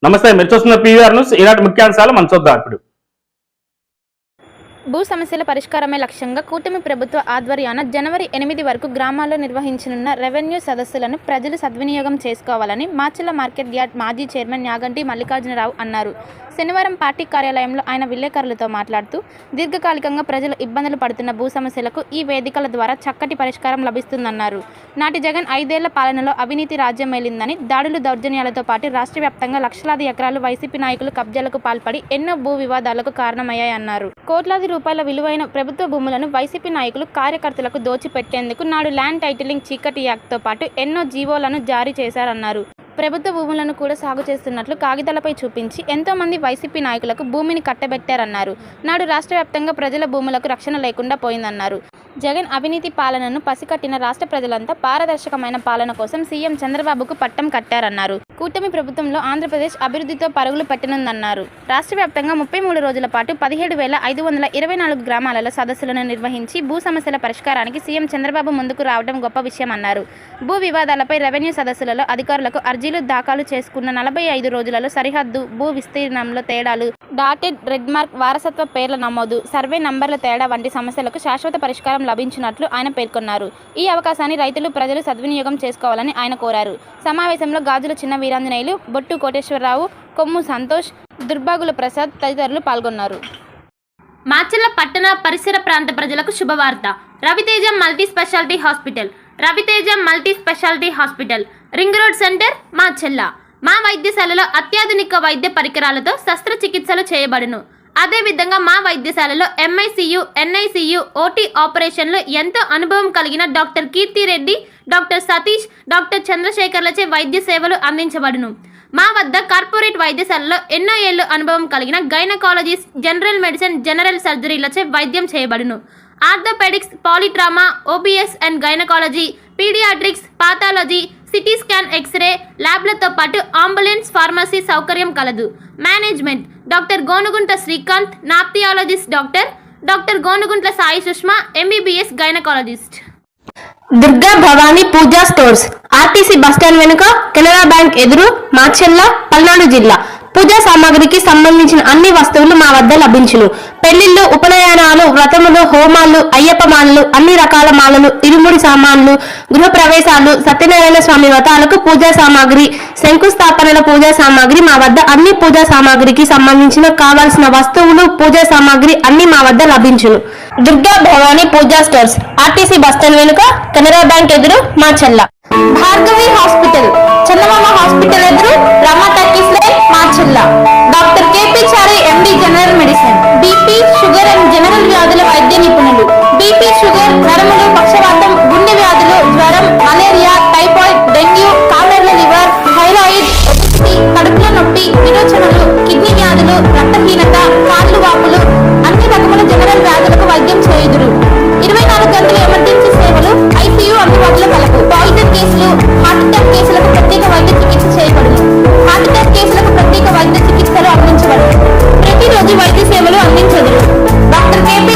నమస్తే, మీరు చూస్తున్న పీవీఆర్ న్యూస్. ఈనాటి ముఖ్యాంశాలు మనం చూద్దాం. ఇప్పుడు భూ సమస్యల పరిష్కారమే లక్ష్యంగా కూటమి ప్రభుత్వ ఆధ్వర్యాన జనవరి 8 వరకు గ్రామాల్లో నిర్వహించనున్న రెవెన్యూ సదస్సులను ప్రజలు సద్వినియోగం చేసుకోవాలని మాచర్ల మార్కెట్ యార్డ్ మాజీ చైర్మన్ యాగంటి మల్లికార్జునరావు అన్నారు. శనివారం పార్టీ కార్యాలయంలో ఆయన విలేకరులతో మాట్లాడుతూ దీర్ఘకాలికంగా ప్రజలు ఇబ్బందులు పడుతున్న భూ సమస్యలకు ఈ వేదికల ద్వారా చక్కటి పరిష్కారం లభిస్తుందన్నారు. నాటి జగన్ 5 ఏళ్ల పాలనలో అవినీతి రాజ్యం మేలిందని, దాడులు దౌర్జన్యాలతో పాటు రాష్ట్ర వ్యాప్తంగా లక్షలాది ఎకరాలు వైసీపీ నాయకులు కబ్జాలకు పాల్పడి ఎన్నో భూ వివాదాలకు కారణమయ్యాయన్నారు. కోట్లాది రూపాయల విలువైన ప్రభుత్వ భూములను వైసీపీ నాయకులు కార్యకర్తలకు దోచిపెట్టేందుకు నాడు ల్యాండ్ టైటిలింగ్ చీకటి యాక్ట్తో పాటు ఎన్నో జీవోలను జారీ చేశారన్నారు. ప్రభుత్వ భూములను కూడా సాగు చేస్తున్నట్లు కాగితాలపై చూపించి ఎంతో మంది వైసీపీ నాయకులకు భూమిని కట్టబెట్టారన్నారు. నాడు రాష్ట్ర వ్యాప్తంగా ప్రజల భూములకు రక్షణ లేకుండా పోయిందన్నారు. జగన్ అవినీతి పాలనను పసికట్టిన రాష్ట్ర ప్రజలంతా పారదర్శకమైన పాలన కోసం సీఎం చంద్రబాబుకు పట్టం కట్టారన్నారు. కూటమి ప్రభుత్వంలో ఆంధ్రప్రదేశ్ అభివృద్ధితో పరుగులు పెట్టనుందన్నారు. రాష్ట్ర వ్యాప్తంగా 33 రోజుల పాటు 17,524 గ్రామాలలో సదస్సులను నిర్వహించి భూ సమస్యల పరిష్కారానికి సీఎం చంద్రబాబు ముందుకు రావడం గొప్ప విషయమన్నారు. భూ వివాదాలపై రెవెన్యూ సదస్సులలో అధికారులకు అర్జీలు దాఖలు చేసుకున్న 45 రోజులలో సరిహద్దు, భూ విస్తీర్ణంలో తేడాలు, డాటెడ్ రెడ్ మార్క్, వారసత్వ పేర్ల నమోదు, సర్వే నంబర్ల తేడా వంటి సమస్యలకు శాశ్వత పరిష్కారం లభించినట్లు ఆయన పేర్కొన్నారు. ఈ అవకాశాన్ని రైతులు, ప్రజలు సద్వినియోగం చేసుకోవాలని ఆయన కోరారు. సమావేశంలో గాజుల చిన్న వీరాంజనేయులు, బొట్టు కోటేశ్వరరావు, కొమ్ము సంతోష్, దుర్బాగుల ప్రసాద్ తదితరులు పాల్గొన్నారు. మాచర్ల పట్టణ పరిసర ప్రాంత ప్రజలకు శుభవార్త. Raviteja multi speciality hospital. Raviteja multi speciality hospital, ring road centre, Macherla. మా వైద్యశాలలో అత్యాధునిక వైద్య పరికరాలతో శస్త్రచికిత్సలు చేయబడును. అదేవిధంగా మా వైద్యశాలలో MICU, NICU, OT ఆపరేషన్లు ఎంతో అనుభవం కలిగిన doctor Keerthi Reddy, doctor Satish, doctor చంద్రశేఖర్లచే వైద్య సేవలు అందించబడును. మా వద్ద కార్పొరేట్ వైద్యశాలలో ఎన్నో ఏళ్లు అనుభవం కలిగిన గైనకాలజిస్ట్, జనరల్ మెడిసిన్, జనరల్ సర్జరీలచే వైద్యం చేయబడును. Orthopaedics, polytrauma, OBS and gynaecology, paediatrics, pathology, CT scan, x-ray ల్యాబ్లతో పాటు అంబులెన్స్, ఫార్మసీ సౌకర్యం కలదు. Management doctor Gonuguntla Srikanth, nephrologist doctor Gonuguntla Sai Sushma, MBBS gynaecologist. Durga Bhavani Puja stores, RTC bus stand వెనుక, కెనరా బ్యాంక్ ఎదురు, మాచర్ల, పల్నాడు జిల్లా. పూజా సామాగ్రికి సంబంధించిన అన్ని వస్తువులు మా వద్ద లభించును. పెళ్లిళ్లు, ఉపనయనాలు, వ్రతములు, హోమాలు, అయ్యప్ప మాలలు, అన్ని రకాల మాలలు, ఇరుముడి సామాన్లు, గృహ ప్రవేశాలు, సత్యనారాయణ స్వామి వ్రతాలకు పూజా సామాగ్రి, శంకుస్థాపనల పూజా సామాగ్రి మా వద్ద అన్ని పూజా సామాగ్రికి సంబంధించిన కావాల్సిన వస్తువులు, పూజా సామాగ్రి అన్ని మా వద్ద లభించును. Durga Bhavani Puja stores, RTC bus stand వెనుక, కెనరా బ్యాంక్ ఎదురు, మాచర్ల. భార్గవి హాస్పిటల్, చందమామ హాస్పిటల్ ఎదురు, Rama talkies line, Macherla. Doctor KP Chari, MD general medicine, BP, sugar and general వ్యాధుల వైద్య నిపుణులు. BP, షుగర్, నరములు, పక్షవాతం, గుండె వ్యాధులు, జ్వరం, మలేరియా, టైఫాయిడ్, డెంగ్యూ, కామెర్ల లివర్, థైరాయిడ్, ఒబెసిటీ, కడుపులో నొప్పి, విరోచనలు, కిడ్నీ వ్యాధులు, రక్తహీనత, కాళ్ళు వాపులు, అన్ని రకముల జనరల్ వ్యాధులకు వైద్యం చేయుదురు. 24 గంటల ఎమర్జెన్సీ సేవలు, ICU అందుబాటులో కలవు. పాయిజన్ కేసులు, హార్ట్ అటాక్ కేసులకు ప్రత్యేక వైద్య చికిత్స చేయబడును. హార్ట్ అటాక్ కేసులకు ప్రత్యేక వైద్య చికిత్సలు అందించబడును. ప్రతిరోజు వైద్య సేవలు అందించదురు. Doctor KP